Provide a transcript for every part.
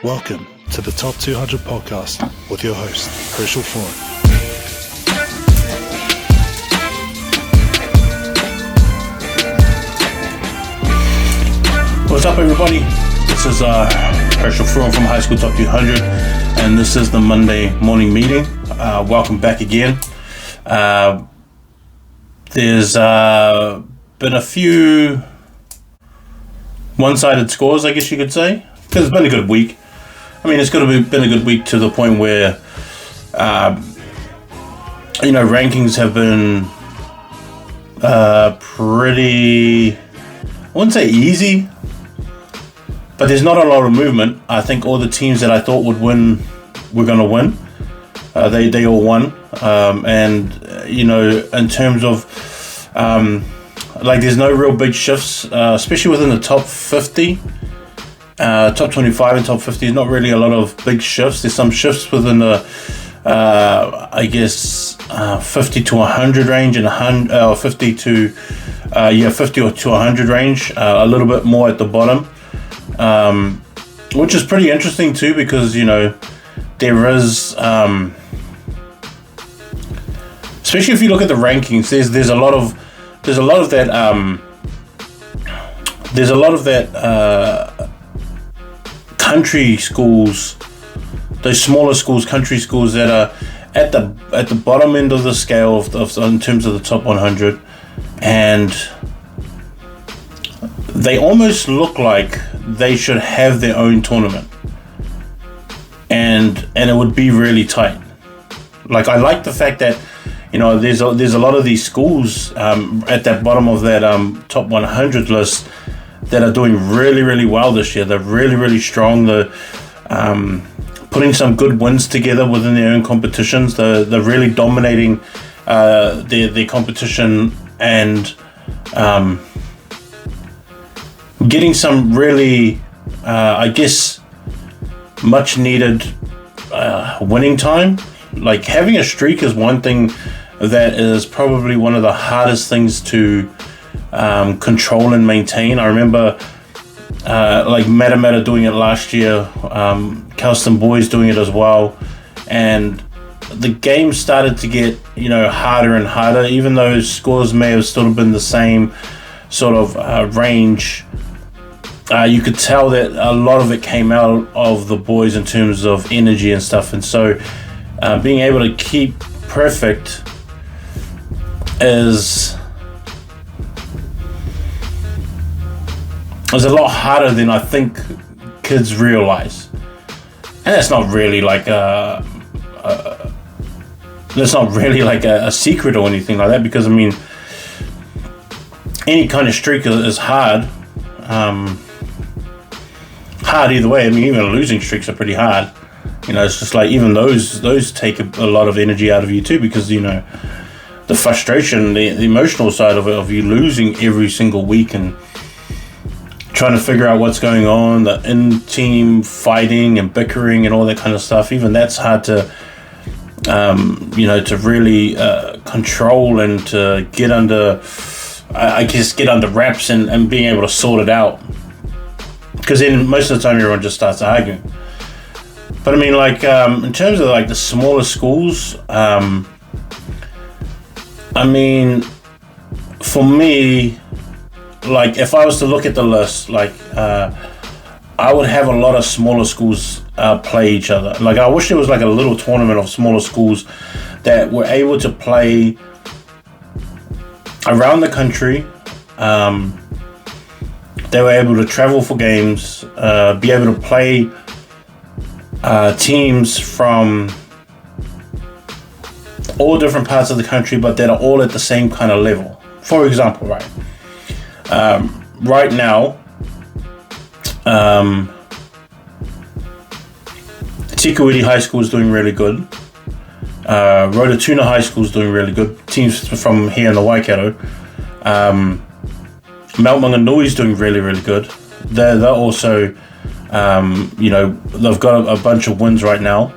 Welcome to the Top 200 podcast with your host, Herschel Ford. What's up, everybody? This is Herschel Froome from High School Top 200, and this is the Monday morning meeting. Welcome back again. There's been a few one-sided scores, I guess you could say, because it's been a good week. I mean, it's been a good week to the point where, rankings have been pretty, I wouldn't say easy, but there's not a lot of movement. I think all the teams that I thought would win were going to win. They all won. In terms of, there's no real big shifts, especially within the top 50. Top 25 and top 50 is not really a lot of big shifts. There's some shifts within the, 50 to 100 range and 50 to 100 range. A little bit more at the bottom, which is pretty interesting too, because there is, especially if you look at the rankings, there's a lot of that. Country schools, those smaller schools, country schools that are at the bottom end of the scale of in terms of the top 100, and they almost look like they should have their own tournament, and it would be really tight. Like, I like the fact that there's a lot of these schools at that bottom of that top 100 list that are doing really, really well this year. They're really, really strong. They're putting some good wins together within their own competitions. They're really dominating their competition and getting some really, much needed winning time. Like, having a streak is one thing that is probably one of the hardest things to control and maintain. I remember Matamata doing it last year, Kelston Boys doing it as well, and the game started to get harder and harder. Even though scores may have still been the same sort of range, you could tell that a lot of it came out of the boys in terms of energy and stuff, and so being able to keep perfect is a lot harder than I think kids realize. And that's not really like a secret or anything like that, because any kind of streak is hard. Hard either way. Even losing streaks are pretty hard. It's just like, even those take a lot of energy out of you too, because the frustration, the emotional side of it, of you losing every single week and trying to figure out what's going on, the in-team fighting and bickering and all that kind of stuff. Even that's hard to, to really control and to get under wraps and being able to sort it out. Because then most of the time everyone just starts arguing. But in terms of the smaller schools, for me, if I was to look at the list, I would have a lot of smaller schools play each other. I wish there was a little tournament of smaller schools that were able to play around the country. They were able to travel for games, be able to play teams from all different parts of the country, but that are all at the same kind of level. For example, right now, Tikawiti High School is doing really good. Rotorua High School is doing really good. Teams from here in the Waikato. Mount Maunganui is doing really, really good. They're also, they've got a bunch of wins right now.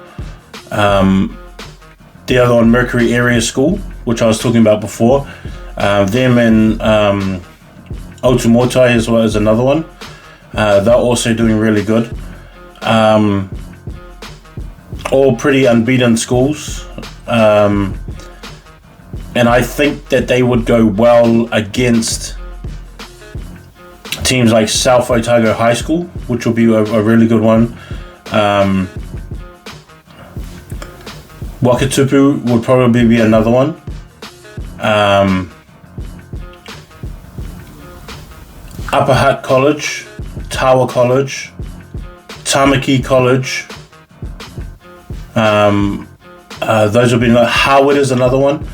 The other one, Mercury Area School, which I was talking about before. Them and Otumotai as well as another one. They're also doing really good. all pretty unbeaten schools. And I think that they would go well against teams like South Otago High School, which will be a really good one. Wakatupu would probably be another one. Upper Hutt College, Tawa College, Tamaki College. Those would be like Howard is another one.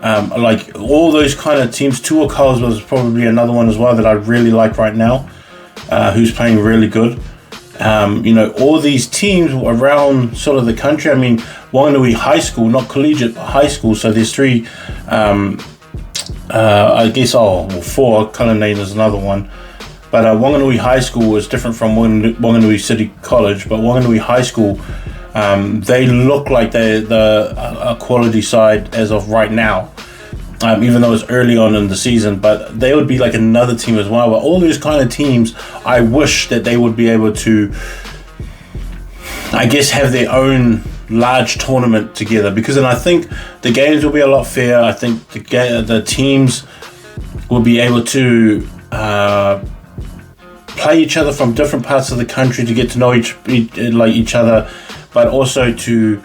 Like all those kind of teams. Tuakals was probably another one as well that I really like right now, who's playing really good. All these teams around sort of the country. I mean, Wanganui High School, not collegiate, but high school. So there's three, I guess, four. Cullinan is another one. But Wanganui High School is different from Wanganui City College. But Wanganui High School, they look like they're a quality side as of right now, even though it's early on in the season. But they would be like another team as well. But all those kind of teams, I wish that they would be able to, I guess, have their own large tournament together, because then I think the games will be a lot fairer. I think the teams will be able to play each other from different parts of the country to get to know each other, but also to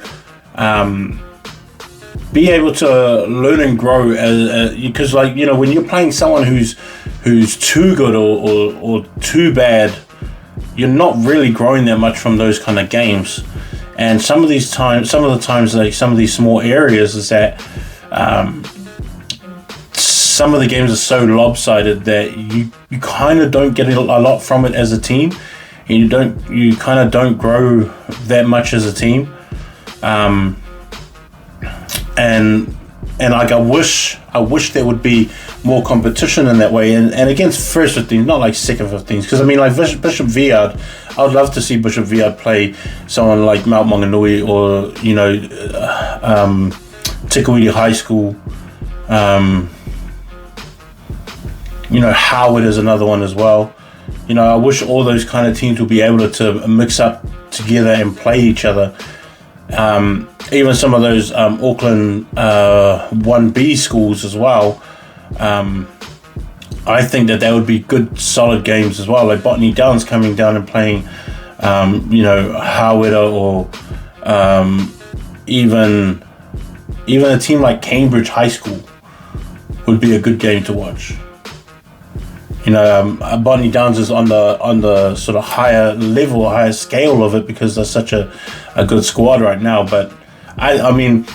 be able to learn and grow because when you're playing someone who's too good or too bad, you're not really growing that much from those kind of games. And some of the times, like some of these small areas, is that some of the games are so lopsided that you kind of don't get a lot from it as a team, and you kind of don't grow that much as a team. And like I wish there would be more competition in that way, and against first 15, not like second 15s, because I mean like Bishop Viard, I would love to see Bishop Viard play someone like Mount Maunganui or Tikawiti High School. Howard is another one as well. I wish all those kind of teams would be able to mix up together and play each other. Even some of those Auckland 1B schools as well. I think that would be good, solid games as well. Like Botany Downs coming down and playing, Howard, or even a team like Cambridge High School would be a good game to watch. Botany Downs is on the sort of higher level, higher scale of it, because they're such a good squad right now. But I mean,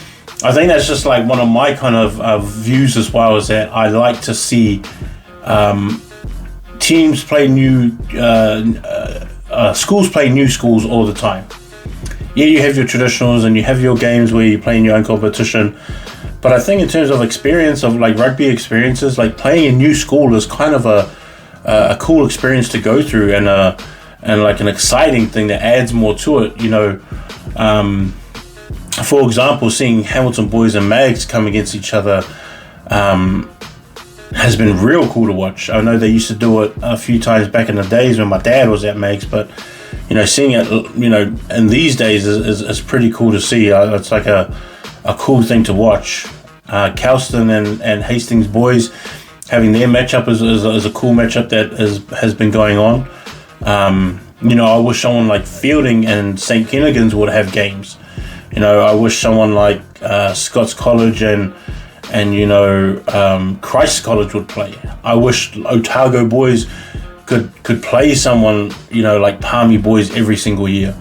I think that's just like one of my kind of views as well, is that I like to see teams play schools play new schools all the time. Yeah, you have your traditionals and you have your games where you play in your own competition. But I think in terms of experience, of like rugby experiences, like playing a new school is kind of a cool experience to go through, and like an exciting thing that adds more to it. For example, seeing Hamilton boys and Mags come against each other has been real cool to watch. I know they used to do it a few times back in the days when my dad was at Mags, but seeing it in these days is pretty cool to see. It's like a cool thing to watch. Kelston and Hastings boys having their matchup is a cool matchup that has been going on. I wish someone like Feilding and St. Kennegans would have games. I wish someone like Scots College and Christ College would play. I wish Otago boys could play someone like Palmy boys every single year.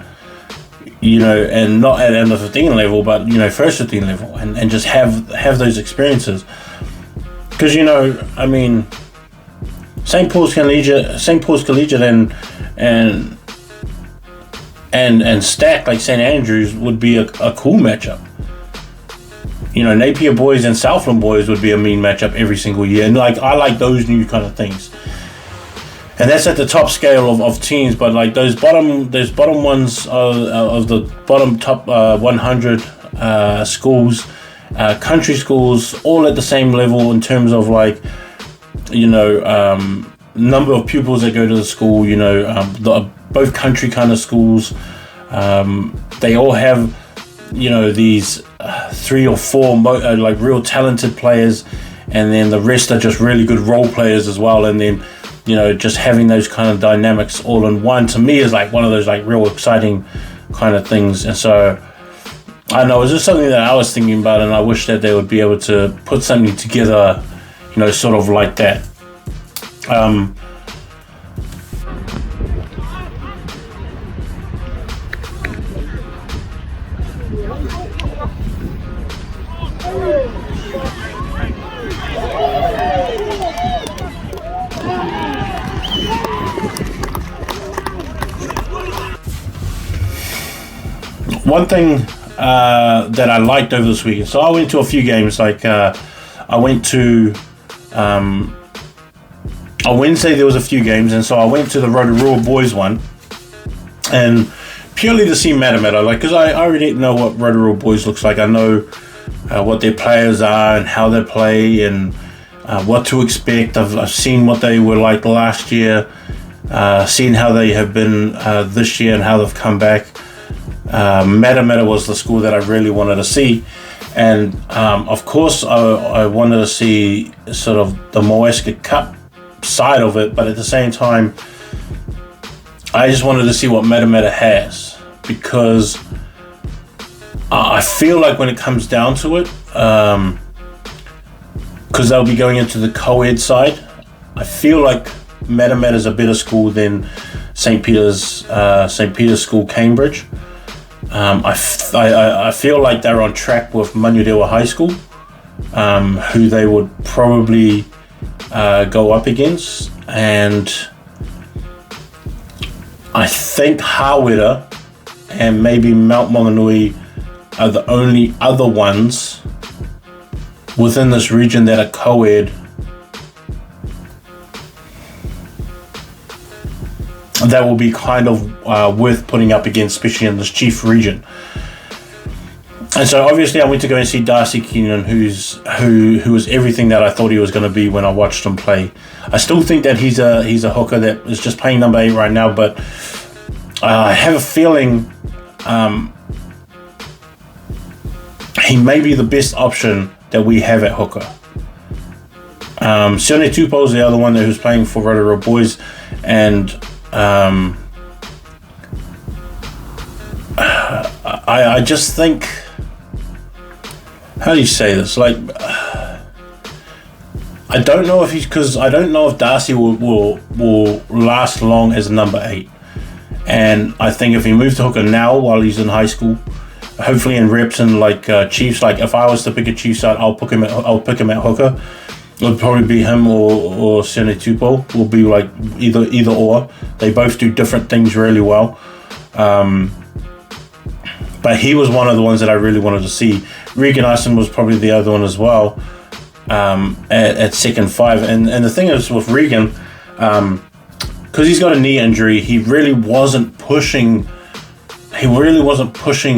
And not at under 15 level, but first 15 level, and just have those experiences. Because I mean, St. Paul's Collegiate and Stack like St. Andrews would be a cool matchup. Napier boys and Southland boys would be a mean matchup every single year, and like I like those new kind of things. And that's at the top scale of teams, but like those bottom ones of the bottom top 100 schools, country schools, all at the same level in terms of like number of pupils that go to the school. Both country kind of schools, They all have, these 3 or 4 like real talented players, and then the rest are just really good role players as well. And then, just having those kind of dynamics all in one, to me, is like one of those like real exciting kind of things. And so I know it's just something that I was thinking about, and I wish that they would be able to put something together, sort of like that. One thing that I liked over this weekend, so I went to a few games. Like I went to on Wednesday there was a few games, and so I went to the Rotorua boys one, and purely to see Matamata, like, because I already know what Rotorua boys looks like. I know what their players are and how they play, and what to expect. I've seen what they were like last year, seen how they have been this year and how they've come back. Matamata was the school that I really wanted to see, and of course I wanted to see sort of the Moascar Cup side of it, but at the same time I just wanted to see what Matamata has, because I feel like when it comes down to it, because they'll be going into the co-ed side, I feel like Matamata is a better school than St. Peter's School, Cambridge. I feel like they're on track with Manurewa High School, who they would probably go up against, and I think Hawera and maybe Mount Maunganui are the only other ones within this region that are co-ed that will be kind of worth putting up against, especially in this chief region. And so obviously I went to go and see Darcy Keenan, who was everything that I thought he was going to be when I watched him play. I still think that he's a hooker that is just playing number 8 right now, but I have a feeling he may be the best option that we have at hooker. Sione Tupou is the other one who's playing for Rotorua boys, and I just think, how do you say this? Like, I don't know if I don't know if Darcy will last long as a number 8. And I think if he moves to hooker now while he's in high school, hopefully in reps and like Chiefs, like if I was to pick a Chiefs side, I'll pick him at hooker. It would probably be him or Sione Tupou. Will be like either or. They both do different things really well. But he was one of the ones that I really wanted to see. Regan Ison was probably the other one as well, at second 5. And the thing is with Regan, because he's got a knee injury, he really wasn't pushing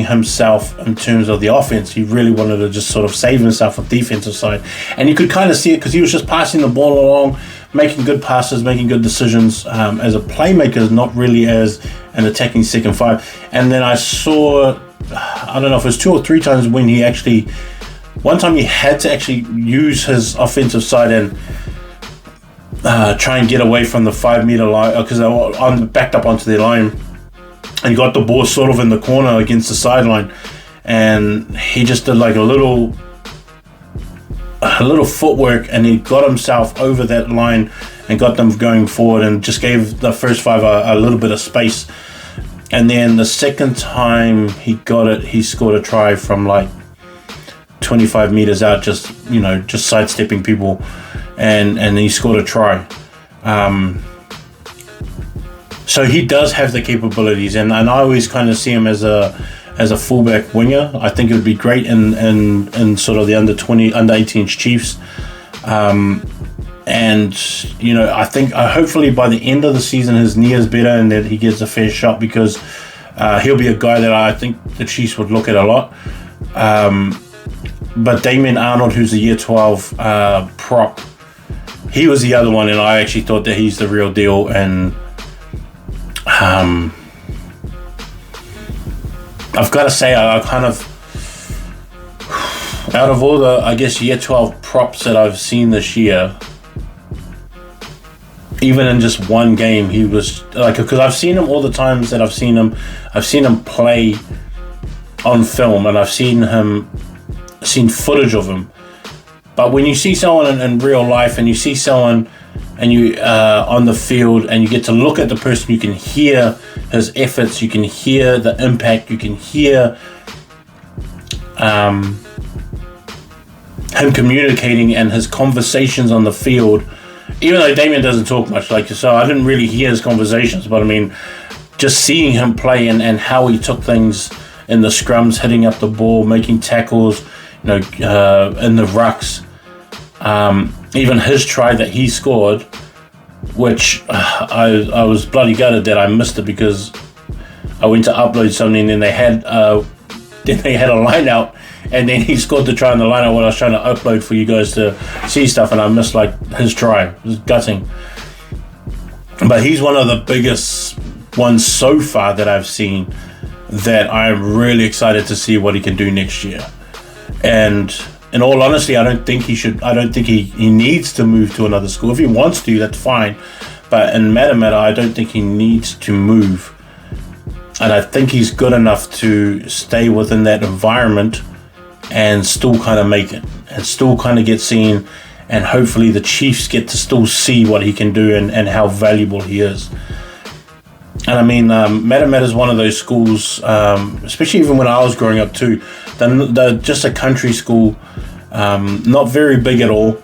himself in terms of the offense. He really wanted to just sort of save himself on the defensive side. And you could kind of see it because he was just passing the ball along, making good passes, making good decisions as a playmaker, not really as an attacking second 5. And then I saw, I don't know if it was 2 or 3 times when one time he had to actually use his offensive side and try and get away from the 5 meter line, because they were backed up onto their line, and got the ball sort of in the corner against the sideline, and he just did like a little footwork, and he got himself over that line and got them going forward, and just gave the first 5 a little bit of space. And then the second time he got it, he scored a try from like 25 meters out, just sidestepping people, and he scored a try. So he does have the capabilities, and I always kind of see him as a fullback winger. I think it would be great in sort of the under 18 Chiefs. And I think hopefully by the end of the season his knee is better and that he gets a fair shot, because he'll be a guy that I think the Chiefs would look at a lot. But Damien Arnold, who's a year 12 prop, he was the other one, and I actually thought that he's the real deal. And I've got to say, I kind of, out of all the, I guess, year 12 props that I've seen this year, even in just one game, he was like, because I've seen him all the times that I've seen him play on film, and I've seen footage of him. But when you see someone in real life, and you see someone, and you on the field, and you get to look at the person, you can hear his efforts, you can hear the impact, you can hear him communicating and his conversations on the field. Even though Damien doesn't talk much, so I didn't really hear his conversations, but I mean, just seeing him play and how he took things in the scrums, hitting up the ball, making tackles, in the rucks, even his try that he scored, which I was bloody gutted that I missed it, because I went to upload something and they had a line out, and then he scored the try on the line out when I was trying to upload for you guys to see stuff, and I missed his try. It was gutting. But he's one of the biggest ones so far that I've seen, that I'm really excited to see what he can do next year. And in all honesty, I don't think he needs to move to another school. If he wants to, that's fine. But in Matamata, I don't think he needs to move. And I think he's good enough to stay within that environment and still kind of make it, and still kind of get seen, and hopefully the Chiefs get to still see what he can do and how valuable he is. And I mean, Matamata is one of those schools, especially even when I was growing up too, they're just a country school, not very big at all,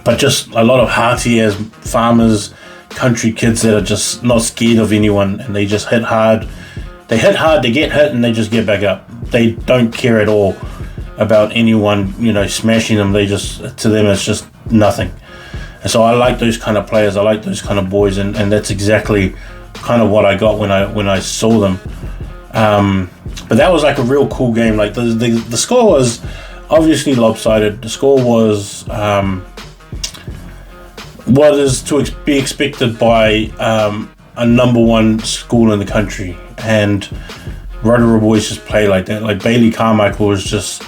but just a lot of hearty-ass farmers, country kids that are just not scared of anyone, and they just hit hard. They hit hard, they get hit, and they just get back up. They don't care at all about anyone, smashing them. To them, it's just nothing. And so I like those kind of players. I like those kind of boys, and that's exactly kind of what I got when I saw them. But that was a real cool game. The score was obviously lopsided. The score was what is to be expected by a number one school in the country, and Rotorua boys just play like that. Bailey Carmichael was just,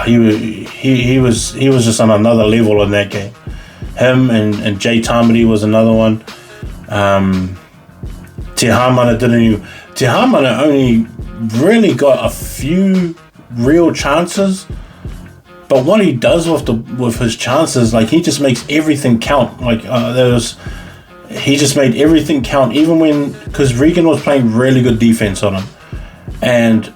he was just on another level in that game. Him and Jay Tamati was another one. Te Hamana only really got a few real chances, but what he does with his chances, he just makes everything count. He just made everything count, even because Regan was playing really good defense on him, and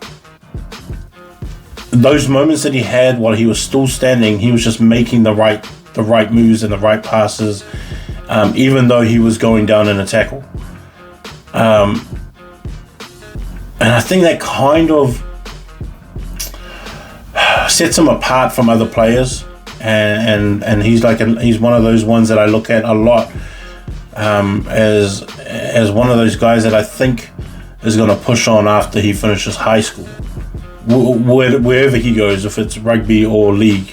those moments that he had while he was still standing, he was just making the right moves and the right passes, even though he was going down in a tackle. And I think that kind of sets him apart from other players, and he's one of those ones that I look at a lot, as one of those guys that I think is going to push on after he finishes high school, wherever he goes, if it's rugby or league.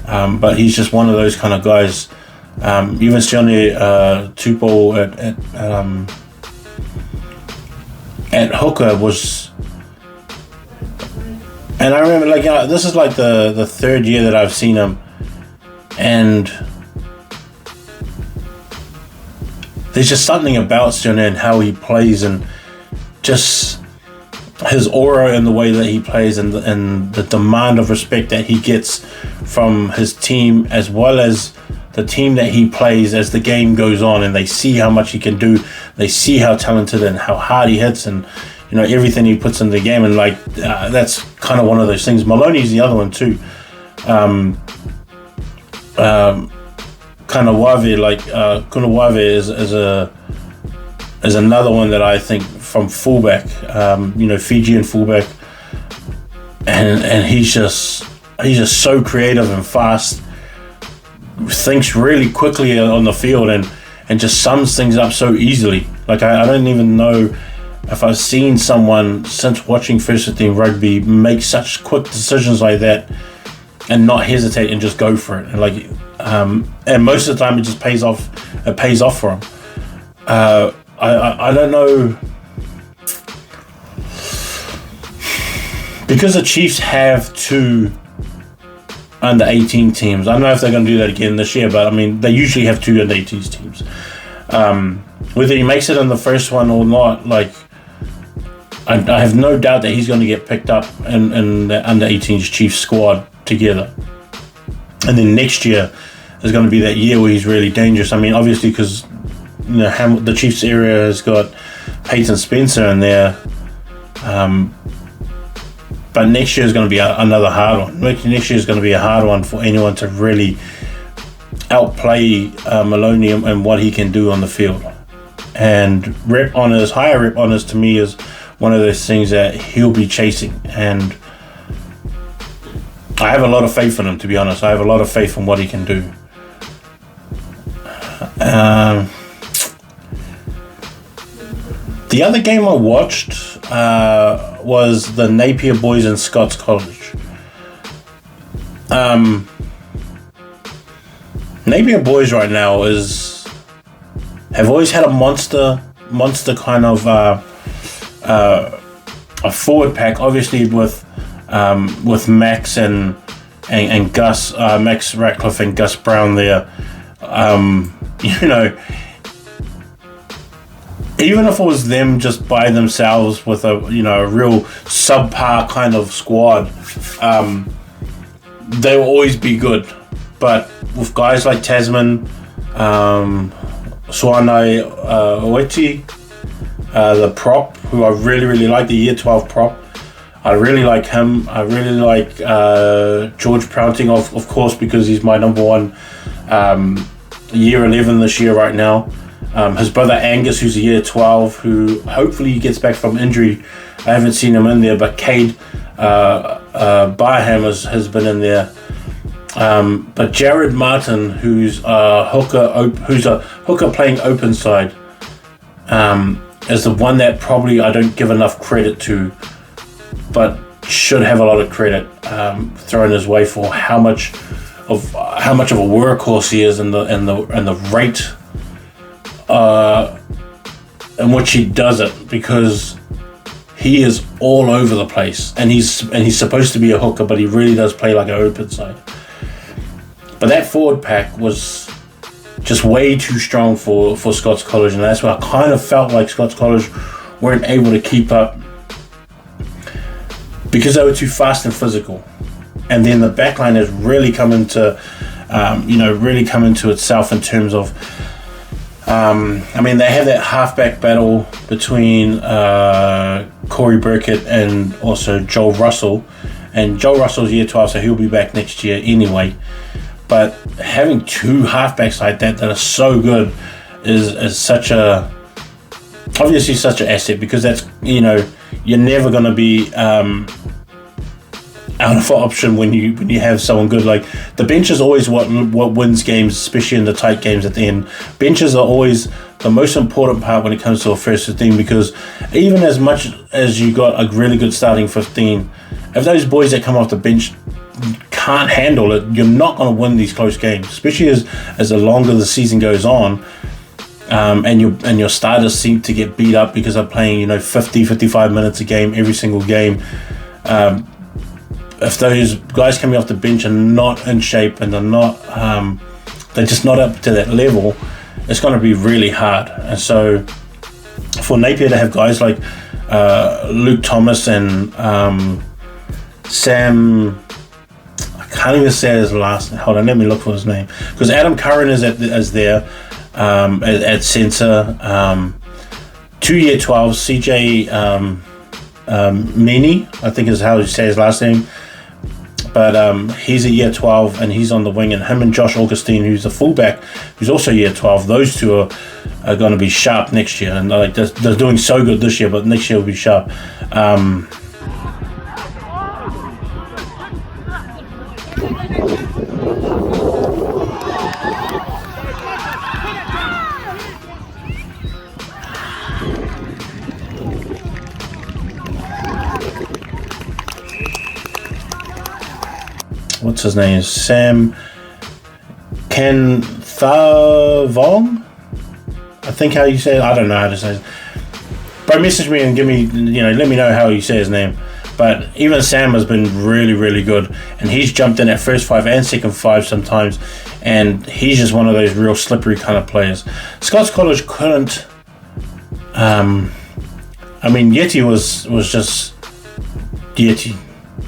But he's just one of those kind of guys. Even Sione Tupou at hooker was, and I remember this is the third year that I've seen him, and there's just something about Sione and how he plays, and just his aura and the way that he plays, and the demand of respect that he gets from his team, as well as the team that he plays as the game goes on, and they see how much he can do, they see how talented and how hard he hits, and everything he puts in the game, and that's kind of one of those things. Maloney's the other one too. Kunawave is another one that I think from fullback, Fijian fullback, and he's just so creative and fast, thinks really quickly on the field, and just sums things up so easily. I don't even know if I've seen someone since watching first team rugby make such quick decisions like that and not hesitate and just go for it. And most of the time it just pays off. It pays off for him. I don't know. because the Chiefs have 2 under 18 teams. I don't know if they're going to do that again this year, but I mean, they usually have 2 under 18 teams. Whether he makes it in the first one or not, like, I have no doubt that he's going to get picked up in the under 18s Chiefs squad together. And then next year is going to be that year where he's really dangerous. I mean, obviously, because the Chiefs area has got Peyton Spencer in there. But next year is going to be another hard one. Next year is going to be a hard one for anyone to really outplay Maloney and what he can do on the field. And higher rep honors to me is one of those things that he'll be chasing. And I have a lot of faith in him, to be honest. I have a lot of faith in what he can do. The other game I watched was the Napier boys and Scots College. Napier boys right now have always had a monster kind of a forward pack, obviously with Max and Gus, Max Ratcliffe and Gus Brown there. Even if it was them just by themselves with a real subpar kind of squad, they will always be good. But with guys like Tasman, Suanai Oeti, the prop, who I really like, the year 12 prop, I really like him. I really like George Prounting, of course, because he's my number one year 11 this year right now. His brother Angus, who's a year 12, who hopefully gets back from injury. I haven't seen him in there, but Cade Barham has been in there. But Jared Martin, who's a hooker playing open side, is the one that probably I don't give enough credit to, but should have a lot of credit thrown his way for how much of a workhorse he is and the rate in which he does it, because he is all over the place, and he's supposed to be a hooker, but he really does play like an open side. But that forward pack was just way too strong for Scots College, and that's why I kind of felt like Scots College weren't able to keep up because they were too fast and physical. And then the backline has really come into itself in terms of they have that halfback battle between Corey Burkett and also Joel Russell. And Joel Russell's year 12, so he'll be back next year anyway. But having 2 halfbacks like that are so good is such an asset, because that's, you're never going to be out of option when you have someone good. Like, the bench is always what wins games, especially in the tight games at the end. Benches are always the most important part when it comes to a first 15, because even as much as you got a really good starting 15, if those boys that come off the bench can't handle it, you're not going to win these close games, especially as the longer the season goes on, and your starters seem to get beat up because they're playing 50-55 minutes a game every single game. If those guys coming off the bench are not in shape and they're just not up to that level, it's going to be really hard. And so for Napier to have guys like Luke Thomas and Sam, I can't even say his last name. Hold on, let me look for his name, because Adam Curran is there at centre. 2 year 12, CJ Mini, I think is how you say his last name. But he's a year 12 and he's on the wing, and him and Josh Augustine, who's the fullback, who's also year 12, those two are going to be sharp next year. And they're doing so good this year, but next year will be sharp. What's his name? Sam Kenthavong? I think how you say it. I don't know how to say it. Bro, message me and give me, let me know how you say his name. But even Sam has been really, really good, and he's jumped in at first 5 and second 5 sometimes, and he's just one of those real slippery kind of players. Scots College couldn't. Yeti was just Yeti.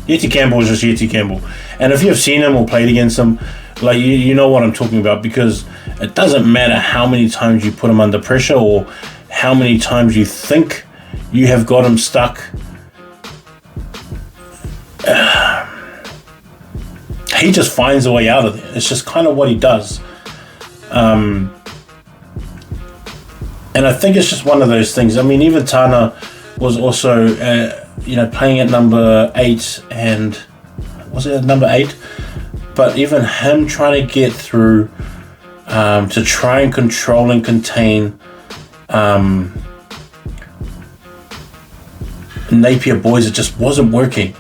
Yeti Campbell was just Yeti Campbell, and if you've seen him or played against him, like you know what I'm talking about, because it doesn't matter how many times you put him under pressure or how many times you think you have got him stuck. He just finds a way out of there. It's just kind of what he does. And I think it's just one of those things. I mean, even Tana was also, playing at number 8, and was it at number 8? But even him trying to get through to try and control and contain Napier boys, it just wasn't working.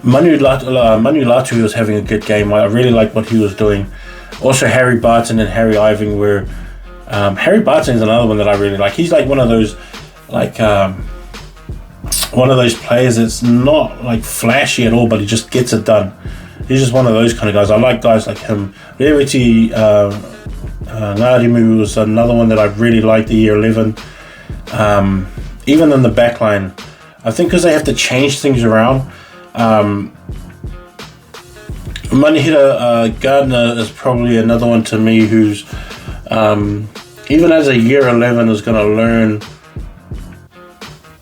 Manu Latu was having a good game. I really liked what he was doing. Also, Harry Barton and Harry Iving were. Harry Barton is another one that I really like. He's like one of those, players that's not like flashy at all, but he just gets it done. He's just one of those kind of guys. I like guys like him. Rewiti Ngarimu was another one that I really liked, the year 11. Even in the back line, I think because they have to change things around. Manihira Gardner is probably another one to me who's even as a year 11 is going to learn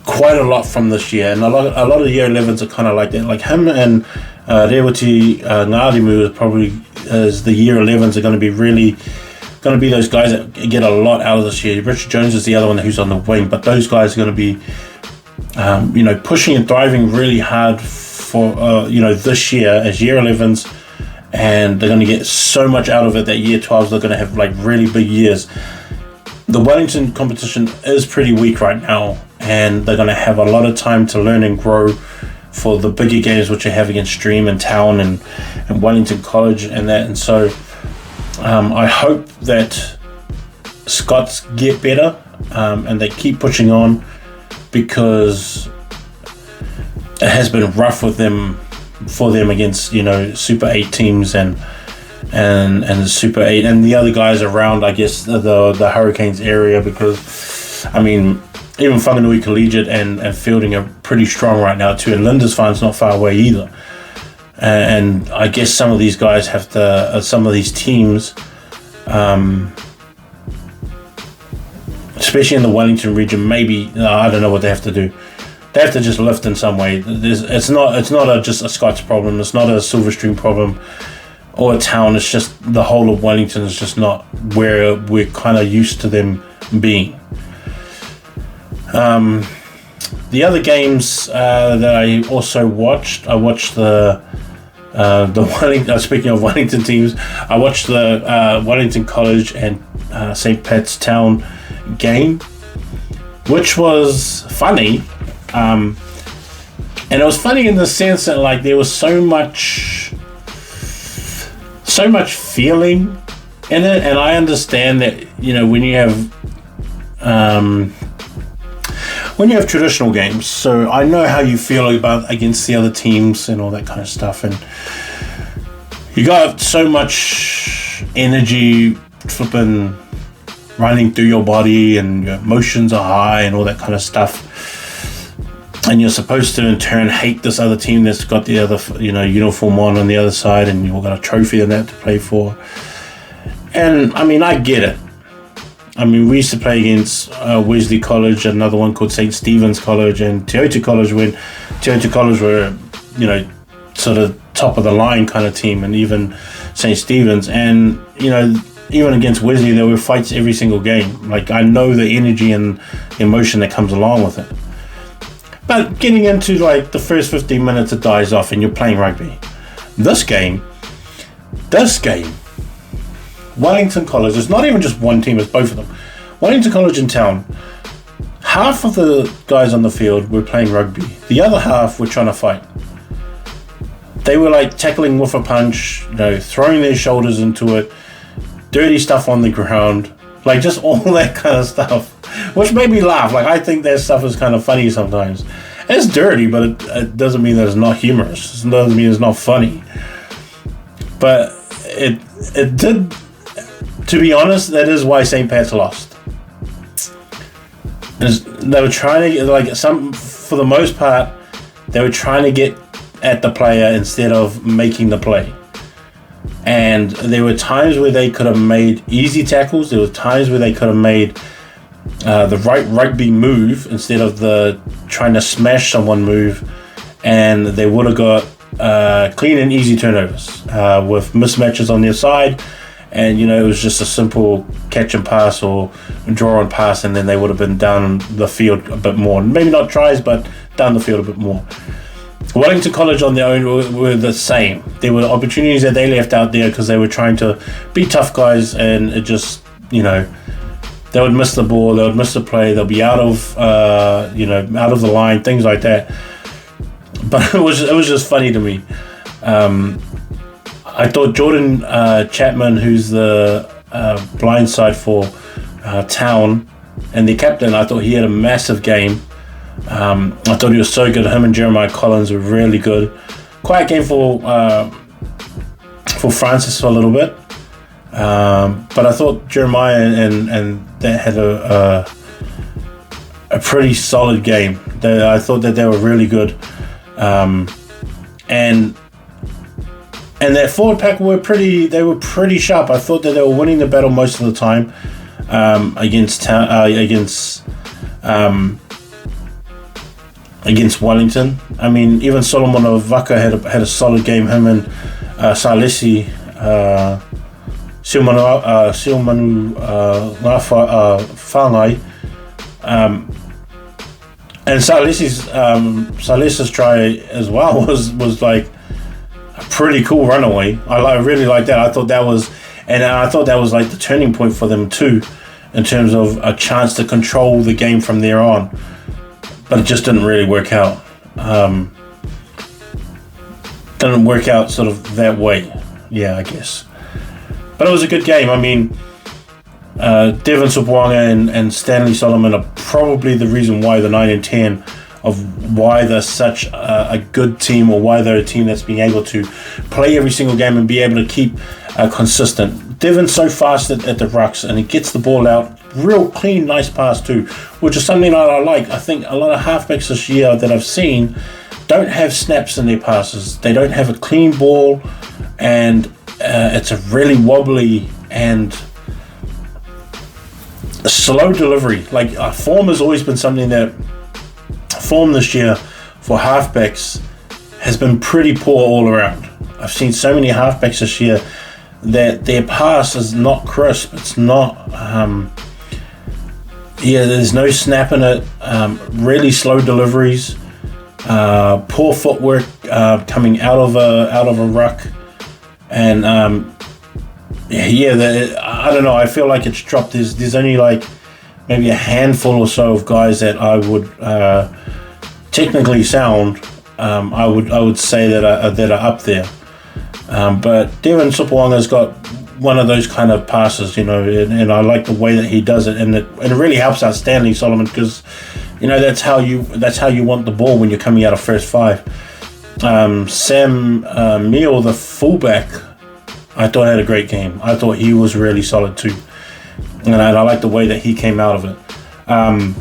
quite a lot from this year, and a lot of year 11s are kind of like that. Like him and Rewati Ngarimu is probably as the year 11s are going to be those guys that get a lot out of this year. Richard Jones is the other one who's on the wing, but those guys are going to be pushing and driving really hard for this year as year 11s, and they're going to get so much out of it that year 12s they're going to have like really big years. The Wellington competition is pretty weak right now, and they're going to have a lot of time to learn and grow for the bigger games which they have against Stream and Town and Wellington College and that. And so I hope that Scots get better and they keep pushing on, because it has been rough for them against Super 8 teams and Super 8 and the other guys around, I guess, the Hurricanes area, because I mean even Whanganui Collegiate and Feilding are pretty strong right now too, and Lindisfarne's not far away either. And I guess some of these guys have to, some of these teams, especially in the Wellington region, maybe I don't know what they have to do. They have to just lift in some way. It's not just a Scots problem. It's not a Silverstream problem or a Town. It's just the whole of Wellington is just not where we're kind of used to them being. The other games that I also watched, I watched the Wellington. Speaking of Wellington teams, I watched the Wellington College and St. Pat's Town game, which was funny. And it was funny in the sense that like there was so much feeling in it, and I understand that when you have traditional games, so I know how you feel about against the other teams and all that kind of stuff, and you got so much energy flipping running through your body, and your emotions are high and all that kind of stuff. And you're supposed to in turn hate this other team that's got the other uniform on the other side, and you've got a trophy and that to play for. And I mean, I get it. I mean, we used to play against Wesley College, another one called St. Stephen's College, and Te Aute College, when Te Aute College were sort of top of the line kind of team, and even St. Stephen's, and even against Wesley there were fights every single game. Like, I know the energy and emotion that comes along with it. But getting into like the first 15 minutes, it dies off and you're playing rugby. This game, Wellington College, it's not even just one team, it's both of them. Wellington College and Town, half of the guys on the field were playing rugby. The other half were trying to fight. They were like tackling with a punch, throwing their shoulders into it, dirty stuff on the ground, like just all that kind of stuff, which made me laugh. Like, I think that stuff is kind of funny sometimes. It's dirty, but it doesn't mean that it's not humorous. It doesn't mean it's not funny. But it did. To be honest, that is why St. Pat's lost. They were trying to get, for the most part, they were trying to get at the player instead of making the play. And there were times where they could have made easy tackles. There were times where they could have made the right rugby move instead of the trying to smash someone move, and they would have got clean and easy turnovers with mismatches on their side. And, it was just a simple catch and pass or draw and pass, and then they would have been down the field a bit more. Maybe not tries, but down the field a bit more. Wellington College on their own were the same. There were opportunities that they left out there because they were trying to be tough guys, and it just, they would miss the ball, they would miss the play, they'll be out of the line, things like that. But it was just funny to me. I thought Jordan Chapman, who's the blind side for Town and the captain, I thought he had a massive game. I thought he was so good. Him and Jeremiah Collins were really good. Quiet game for Francis for a little bit. But I thought Jeremiah and that had a pretty solid game. I thought that they were really good. And their forward pack were pretty sharp. I thought that they were winning the battle most of the time against Wellington. I mean, even Solomon Ovaka had a solid game. Him and Salesi, Silmanu Whangai. And Salesi's try as well was like a pretty cool runaway. I really like that. I thought that was like the turning point for them too, in terms of a chance to control the game from there on. But it just didn't really work out. Didn't work out sort of that way. Yeah, I guess. But it was a good game. I mean, Devon Supwanga and Stanley Solomon are probably the reason why the 9 and 10 of why they're such a good team, or why they're a team that's being able to play every single game and be able to keep consistent. Devon's so fast at the rucks, and he gets the ball out. Real clean, nice pass too, which is something that I like. I think a lot of halfbacks this year that I've seen don't have snaps in their passes. They don't have a clean ball, and it's a really wobbly and slow delivery. Like form has always been something that form this year for halfbacks has been pretty poor all around. I've seen so many halfbacks this year that their pass is not crisp. It's not. There's no snap in it. Really slow deliveries. Poor footwork coming out of a ruck, and I don't know. I feel like it's dropped. There's only like maybe a handful or so of guys that I would technically sound. I would say that are up there. But Devon Supwanga's got one of those kind of passes, and I like the way that he does it, and it really helps out Stanley Solomon, because that's how you want the ball when you're coming out of first five. Sam Meal, the fullback, I thought had a great game. I thought he was really solid too, and I like the way that he came out of it. I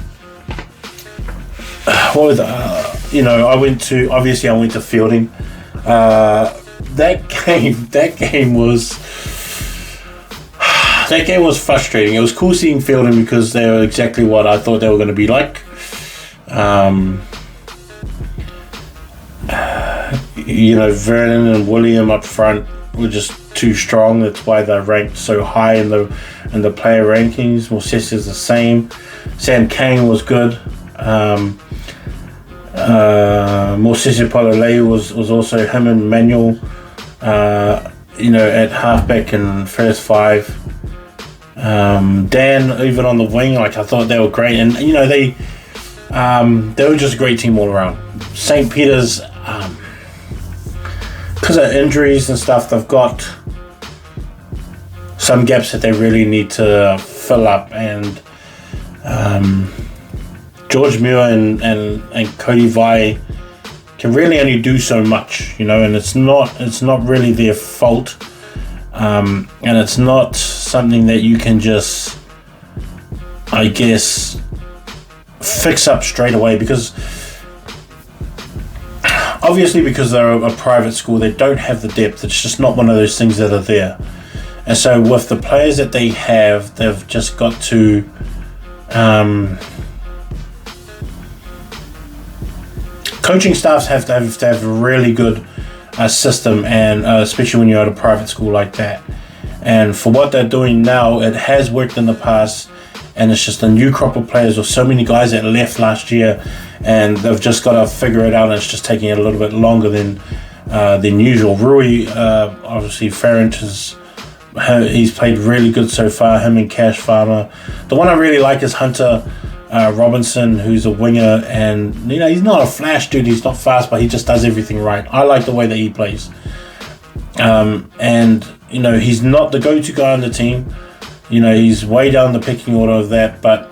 went to Feilding. That game was frustrating. It was cool seeing Feilding because they were exactly what I thought they were going to be like. Vernon and William up front were just too strong. That's why they're ranked so high in the player rankings. Moses is the same. Sam Kane was good. Moses Pololei was also him and Manuel. At halfback and first five. Dan, even on the wing, I thought they were great, and they were just a great team all around. St. Peter's, because of injuries and stuff, they've got some gaps that they really need to fill up, and George Muir and Cody Vai can really only do so much, you know, and it's not really their fault, and it's not something that you can just, I guess, fix up straight away, because obviously because they're a private school, they don't have the depth. It's just not one of those things that are there. And so with the players that they have, they've just got to coaching staffs have to have a really good system, and especially when you're at a private school like that. And for what they're doing now, it has worked in the past, and it's just a new crop of players with so many guys that left last year, and they've just got to figure it out, and it's just taking it a little bit longer than usual. Rui, obviously, Farrant he's played really good so far, him and Cash Farmer. The one I really like is Hunter Robinson, who's a winger, and you know, he's not a flash dude, he's not fast, but he just does everything right. I like the way that he plays. And you know, he's not the go-to guy on the team. You know, he's way down the picking order of that, but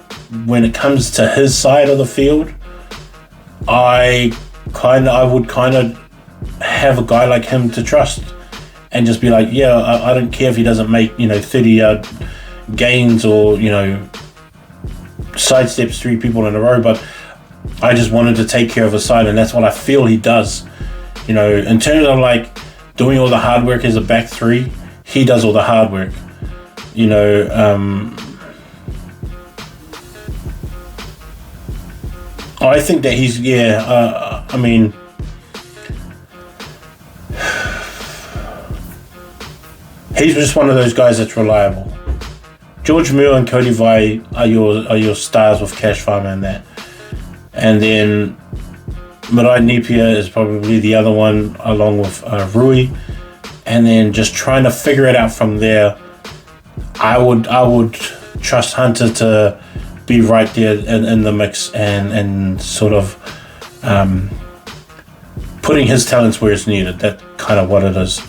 when it comes to his side of the field, I would kind of have a guy like him to trust and just be like, yeah, I don't care if he doesn't make, you know, 30-yard gains or, you know, sidesteps 3 people in a row, but I just wanted to take care of his side, and that's what I feel he does. You know, in terms of like doing all the hard work as a back 3, he does all the hard work. You know, I think that he's, I mean, he's just one of those guys that's reliable. George Muir and Cody Vai are your stars with Cash Farmer and that. And then Marae Napier is probably the other one, along with Rui. And then just trying to figure it out from there. I would trust Hunter to be right there in the mix and sort of putting his talents where it's needed. That's kind of what it is.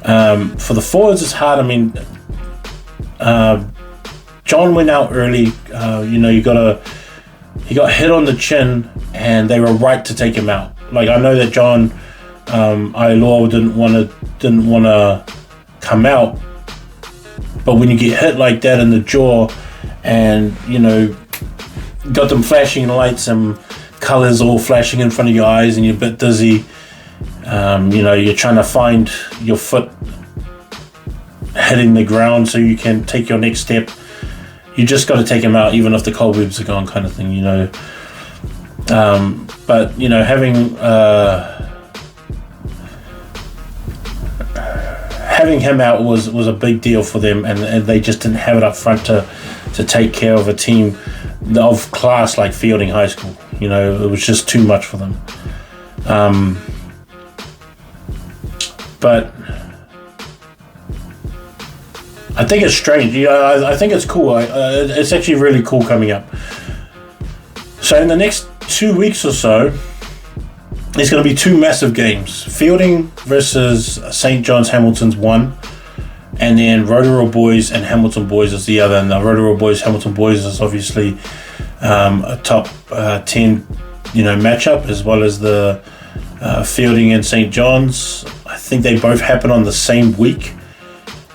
For the forwards, it's hard. I mean, John went out early. You know, he got hit on the chin, and they were right to take him out. Like, I know that John Ailoa didn't want to come out, but when you get hit like that in the jaw, and you know, got them flashing lights and colors all flashing in front of your eyes, and you're a bit dizzy. You know, you're trying to find your foot hitting the ground so you can take your next step. You just got to take him out, even if the cobwebs are gone, kind of thing, you know. But you know, having him out was a big deal for them, and they just didn't have it up front to take care of a team of class like Feilding High School. You know, it was just too much for them. But I think it's strange. I think it's cool. It's actually really cool coming up. So in the next 2 weeks or so, there's going to be 2 massive games. Feilding versus St. John's Hamilton's one, and then Rotorua Boys and Hamilton Boys is the other. And the Rotorua Boys Hamilton Boys is obviously a top 10, you know, matchup, as well as the Feilding and St. John's. I think they both happen on the same week,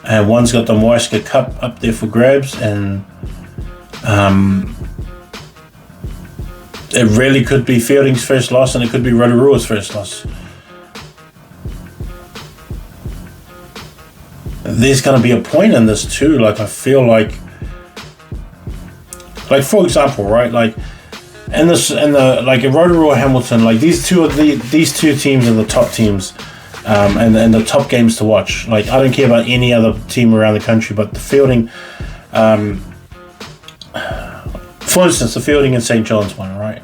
and one's got the Moascar Cup up there for grabs, and it really could be Feilding's first loss, and it could be Rotorua's first loss. There's going to be a point in this too. Like, I feel like for example, right? Like in Rotorua Hamilton, like these two teams are the top teams, and the top games to watch. Like, I don't care about any other team around the country, but the Feilding, for instance, the Feilding and St. John's one, right?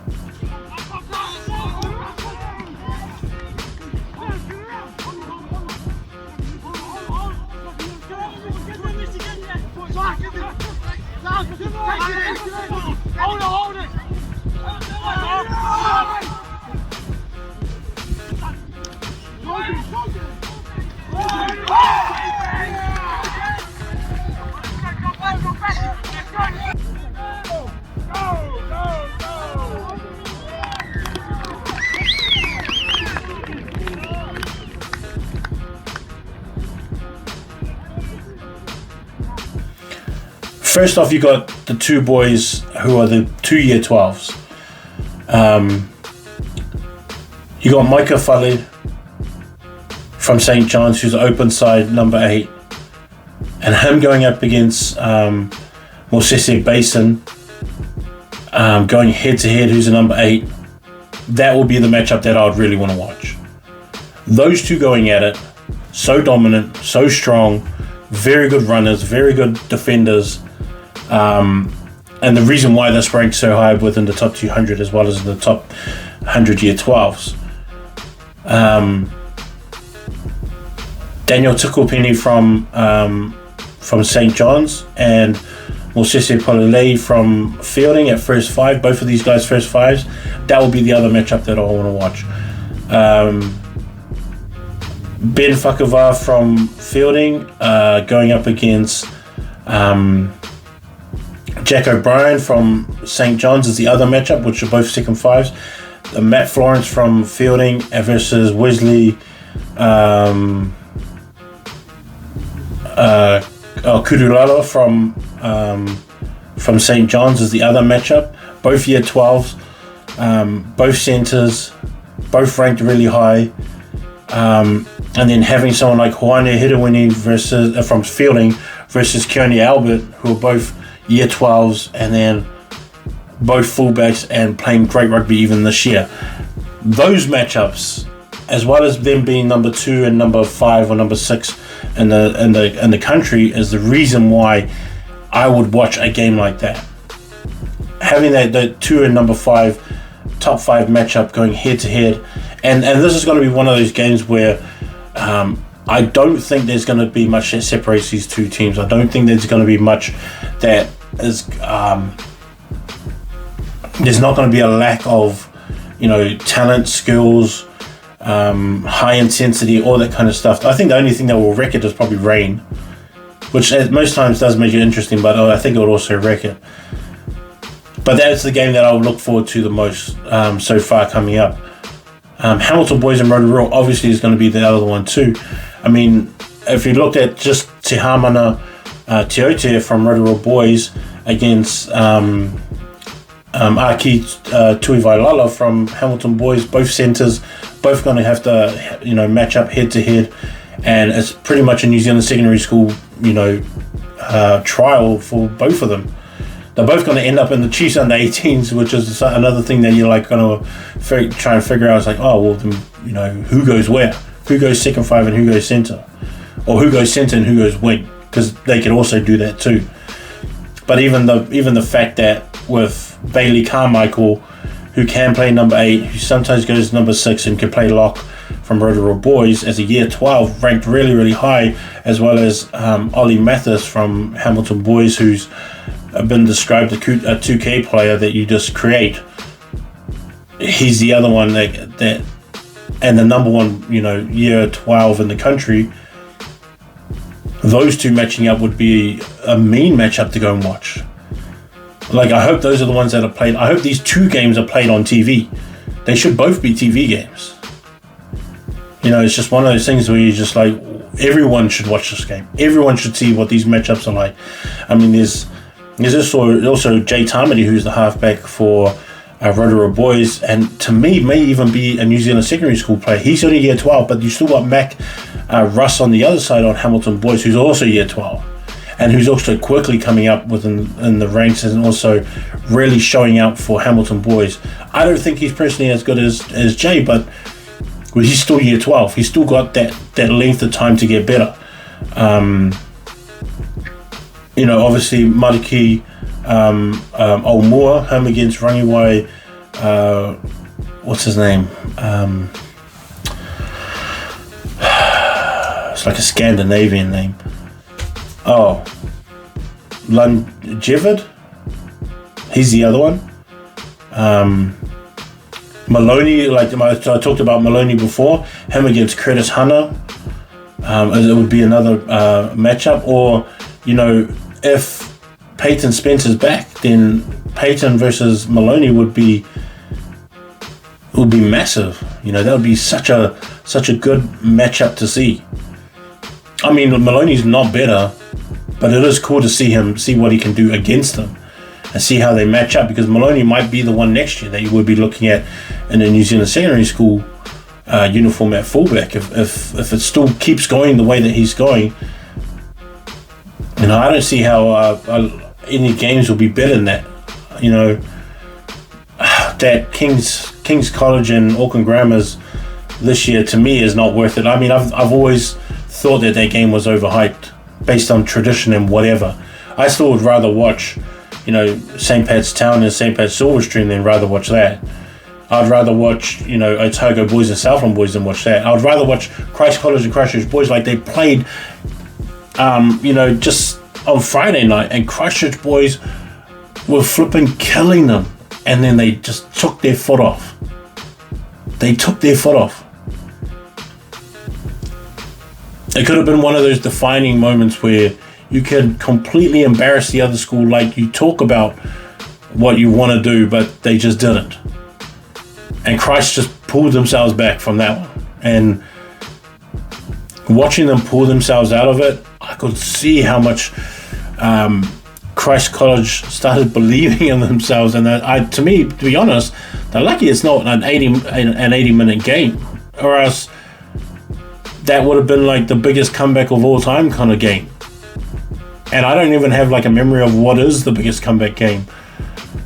first off, you got the two boys who are the 2 year 12s. You got Micah Fale from St. John's, who's open side number 8, and him going up against Mosese Basin, going head to head, who's a number 8. That will be the matchup that I would really want to watch. Those two going at it, so dominant, so strong, very good runners, very good defenders, and the reason why that's ranked so high within the top 200 as well as the top 100 year 12s. Daniel Tukupini from St. John's and Mosese Pololei from Feilding at first 5. Both of these guys first 5s. That will be the other matchup that I want to watch. Ben Whakawā from Feilding going up against Jack O'Brien from St. John's is the other matchup, which are both second 5s. Matt Florence from Feilding versus Wesley Kurulala from St. John's is the other matchup. Both year 12s, both centres, both ranked really high. And then having someone like Hoane Hirawini versus from Feilding versus Keone Albert, who are both year 12s and then both fullbacks and playing great rugby even this year. Those matchups, as well as them being number 2 and number 5 or number 6 in the country, is the reason why I would watch a game like that. Having that 2 and number 5 top 5 matchup going head to head, and this is going to be one of those games where I don't think there's going to be much that separates these two teams. I don't think there's going to be much that is there's not going to be a lack of talent, skills, high intensity, all that kind of stuff. I think the only thing that will wreck it is probably rain, which most times does make it interesting, but I think it would also wreck it. But that's the game that I'll look forward to the most so far coming up. Hamilton Boys and Rotorua obviously is going to be the other one too. I mean, if you looked at just Te Hamana Teote from Rotorua Boys against Aki Tuivailala from Hamilton Boys, both centres, both going to have to match up head to head, and it's pretty much a New Zealand secondary school trial for both of them. They're both going to end up in the Chiefs under 18s, which is another thing that you're like going to try and figure out. It's like, oh well, then, who goes where, who goes second 5 and who goes centre, or who goes centre and who goes wing, because they can also do that too. But even the fact that with Bailey Carmichael, who can play number 8, who sometimes goes number 6 and can play lock from Rotorua Boys as a year 12, ranked really, really high, as well as Ollie Mathis from Hamilton Boys, who's been described a 2K player that you just create. He's the other one that and the number one, year 12 in the country. Those two matching up would be a mean matchup to go and watch. Like, I hope those are the ones that are played. I hope these two games are played on TV. They should both be TV games. It's just one of those things where you're just like, everyone should watch this game. Everyone should see what these matchups are like. I mean, there's also Jay Tamati, who's the halfback for Rotorua Boys, and to me may even be a New Zealand secondary school player. He's only year 12, but you still got Mac Russ on the other side on Hamilton Boys, who's also year 12, and who's also quickly coming up in the ranks and also really showing out for Hamilton Boys. I don't think he's personally as good as Jay, but he's still year 12. He's still got that length of time to get better. Obviously Marquee Oumua, him against Rangiwai, what's his name? It's like a Scandinavian name. Oh, Lunjevid? He's the other one. Maloney, like I talked about Maloney before, him against Curtis Hunter. It would be another matchup. Or, if Peyton Spencer's back, then Peyton versus Maloney would be massive. That would be such a good matchup to see. I mean, Maloney's not better But it is cool to see what he can do against them and see how they match up, because Maloney might be the one next year that you would be looking at in the New Zealand secondary school uniform at fullback if it still keeps going the way that he's going. I don't see how any games will be better than that. That King's College and Auckland Grammars this year, to me, is not worth it. I mean, I've always thought that game was overhyped based on tradition and whatever. I still would rather watch, St. Pat's Town and St. Pat's Silverstream than rather watch that. I'd rather watch, Otago Boys and Southland Boys than watch that. I'd rather watch Christ College and Christchurch Boys like they played, just on Friday night, and Christchurch Boys were flipping killing them, and then they just took their foot off. It could have been one of those defining moments where you can completely embarrass the other school, like you talk about what you want to do, but they just didn't. And Christ just pulled themselves back from that one. And watching them pull themselves out of it, I could see how much Christ College started believing in themselves. And to be honest, they're lucky it's not an 80-minute game, or else that would have been like the biggest comeback of all time kind of game. And I don't even have like a memory of what is the biggest comeback game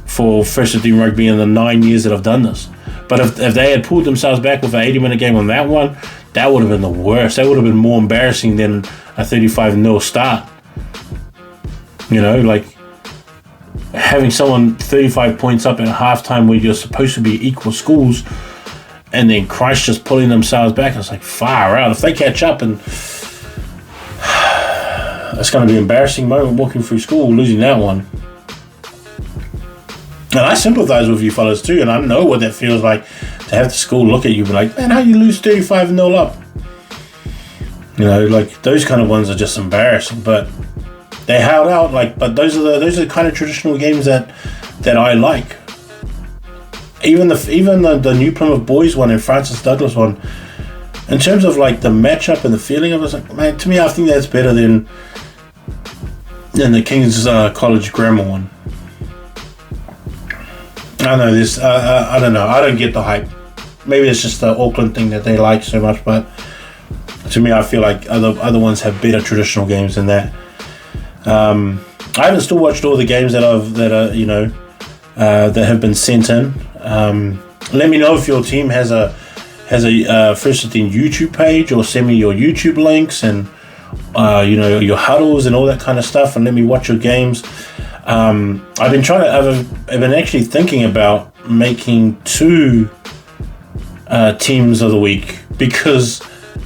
for First 15 Rugby in the 9 years that I've done this. But if they had pulled themselves back with an 80-minute game on that one, that would have been the worst. That would have been more embarrassing than a 35-0 start. Like having someone 35 points up at halftime where you're supposed to be equal schools, and then Christ just pulling themselves back. It's like, far out. If they catch up, and it's going to be an embarrassing moment walking through school, losing that one. And I sympathise with you fellas too, and I know what that feels like to have the school look at you and be like, man, how you lose 35-0 up? Like those kind of ones are just embarrassing. But they held out. But those are the kind of traditional games that I like. Even the New Plymouth Boys one and Francis Douglas one, in terms of like the matchup and the feeling of it, like, man, to me, I think that's better than the King's College Grammar one. I know this. I don't know. I don't get the hype. Maybe it's just the Auckland thing that they like so much. But to me, I feel like other ones have better traditional games than that. I haven't still watched all the games that have been sent in. Let me know if your team has a First 15 YouTube page, or send me your YouTube links and your huddles and all that kind of stuff, and let me watch your games. I've been actually thinking about making 2 teams of the week, because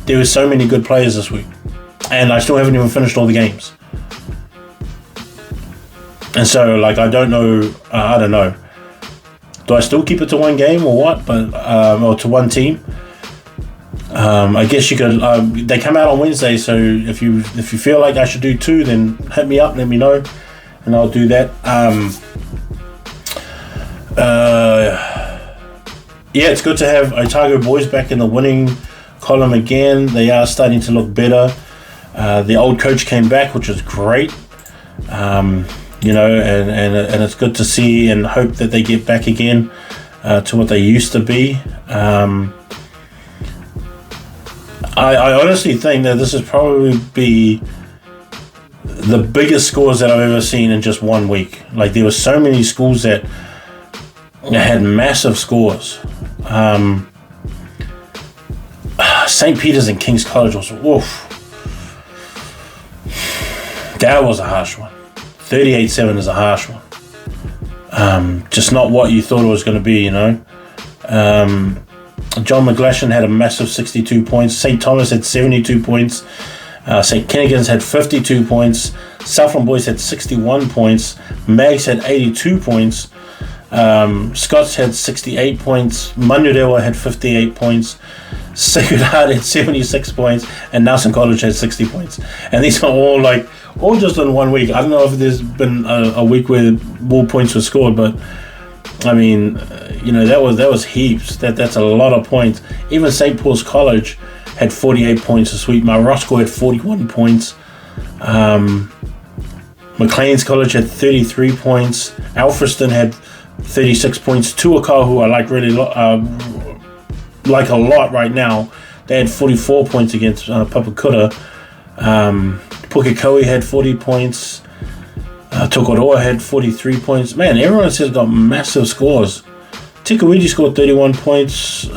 there were so many good players this week, and I still haven't even finished all the games. And so, like, I don't know. Do I still keep it to one game or what? But or to one team? I guess you could. They come out on Wednesday, so if you feel like I should do 2, then hit me up, let me know, and I'll do that. It's good to have Otago Boys back in the winning column again. They are starting to look better. The old coach came back, which is great. And it's good to see and hope that they get back again to what they used to be. I honestly think that this is probably be the biggest scores that I've ever seen in just 1 week. Like, there were so many schools that had massive scores. St. Peter's and King's College was, oof. That was a harsh one. 38-7 is a harsh one. Just not what you thought it was going to be, John McGlashan had a massive 62 points. St. Thomas had 72 points. St. Kennigan's had 52 points. Southland Boys had 61 points. Mags had 82 points. Scots had 68 points. Manurewa had 58 points. Sacred Heart had 76 points. And Nelson College had 60 points. And these are all just in 1 week. I don't know if there's been a week where more points were scored, but I mean, that was heaps. That's a lot of points. Even St. Paul's College had 48 points this week. My Roscoe had 41 points. Maclean's College had 33 points. Alfriston had 36 points. Tuakau, who I like like a lot right now, they had 44 points against Papakura. Pukekohe had 40 points. Tokoroa had 43 points. Man, everyone has got massive scores. Tikawiti scored 31 points.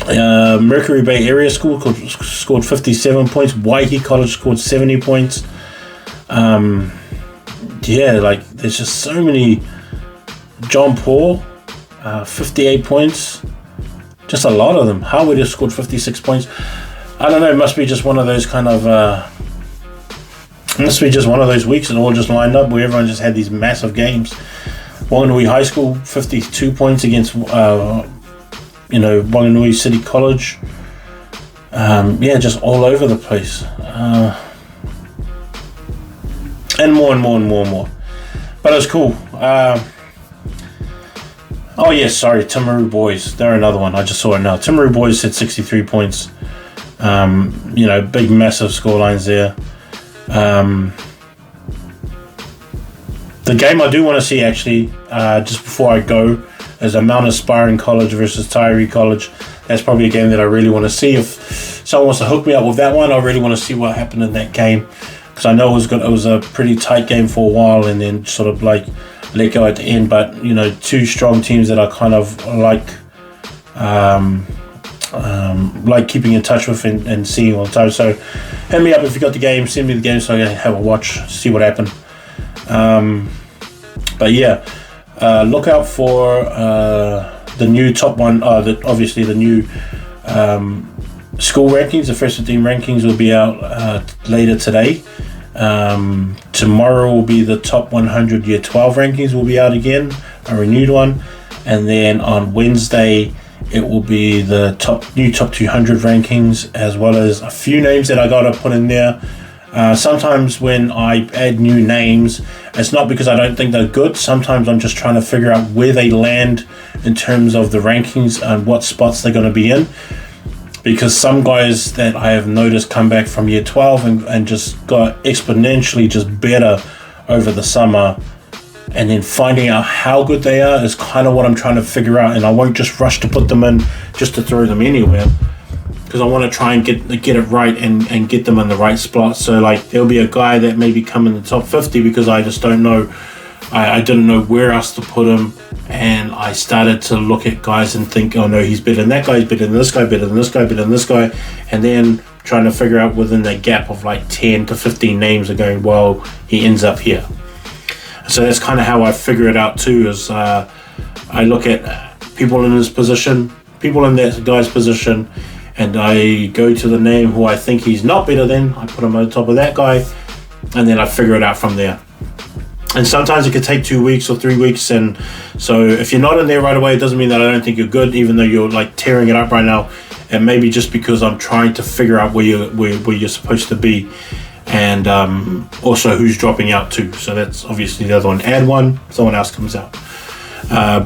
Mercury Bay Area School scored 57 points. Waiheke College scored 70 points. There's just so many. John Paul, 58 points. Just a lot of them. Howard has scored 56 points. I don't know, it must be just one of those kind of must be just one of those weeks that all just lined up where everyone just had these massive games. Wanganui High School, 52 points against Wanganui City College. Just all over the place. And more. But it was cool. Timaru Boys. They're another one. I just saw it now. Timaru Boys had 63 points. Big, massive scorelines there. The game I do want to see, actually, just before I go, is a Mount Aspiring College versus Tyree College. That's probably a game that I really want to see. If someone wants to hook me up with that one, I really want to see what happened in that game. Because I know it was a pretty tight game for a while and then sort of let go at the end. But, two strong teams that I kind of like keeping in touch with and seeing all the time. So hit me up if you got the game, send me the game so I can have a watch, see what happened. Look out for the new top one, obviously the new school rankings. The first 15 rankings will be out later today. Tomorrow will be the top 100 year 12 rankings will be out again, a renewed one, and then on Wednesday it will be the new top 200 rankings, as well as a few names that I gotta put in there. Sometimes when I add new names, it's not because I don't think they're good. Sometimes I'm just trying to figure out where they land in terms of the rankings and what spots they're going to be in. Because some guys that I have noticed come back from year 12 and just got exponentially just better over the summer. And then finding out how good they are is kind of what I'm trying to figure out. And I won't just rush to put them in just to throw them anywhere. Because I want to try and get it right and get them in the right spot. So there'll be a guy that maybe come in the top 50 because I just don't know. I didn't know where else to put him, and I started to look at guys and think, oh no, he's better than that guy, he's better than this guy, better than this guy, better than this guy, and then trying to figure out within that gap of 10 to 15 names are going, well, he ends up here. So that's kind of how I figure it out too, is I look at people in his position, people in that guy's position, and I go to the name who I think he's not better than, I put him on top of that guy, and then I figure it out from there. And sometimes it could take 2 weeks or 3 weeks, and so if you're not in there right away, it doesn't mean that I don't think you're good, even though you're tearing it up right now. And maybe just because I'm trying to figure out where you're supposed to be, and also who's dropping out too. So that's obviously the other one. Add one, someone else comes out. All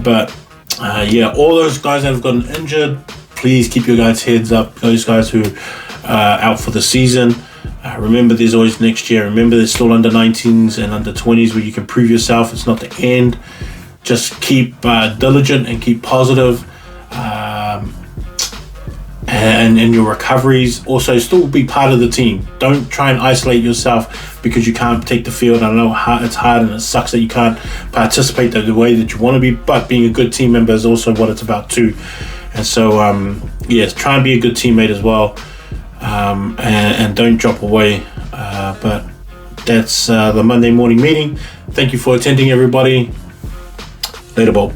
those guys that have gotten injured, please keep your guys' heads up. Those guys who are out for the season. Remember, there's always next year. Remember, there's still under 19s and under 20s where you can prove yourself. It's not the end. Just keep diligent and keep positive. And in your recoveries, also still be part of the team. Don't try and isolate yourself because you can't take the field. I know it's hard and it sucks that you can't participate the way that you want to be, but being a good team member is also what it's about too. And so, try and be a good teammate as well. And don't drop away. But that's the Monday morning meeting. Thank you for attending, everybody. Later, ball.